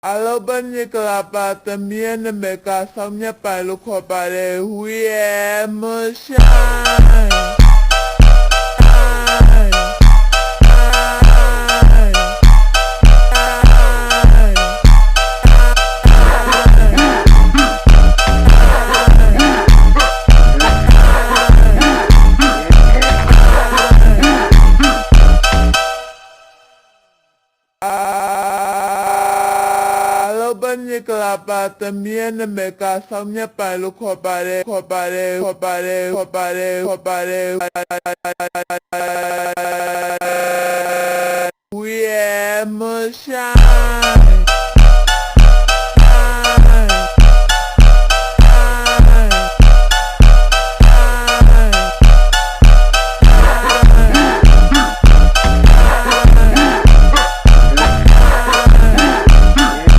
Alo bên như cà bà tầm miên nè mẹ cả xong nhá bà lúc họ bà đề huy em mơ shine. Bên như cà bà tầm miên nè mẹ cả xong nhá bà lúc họ bà đề huy em mơ shine.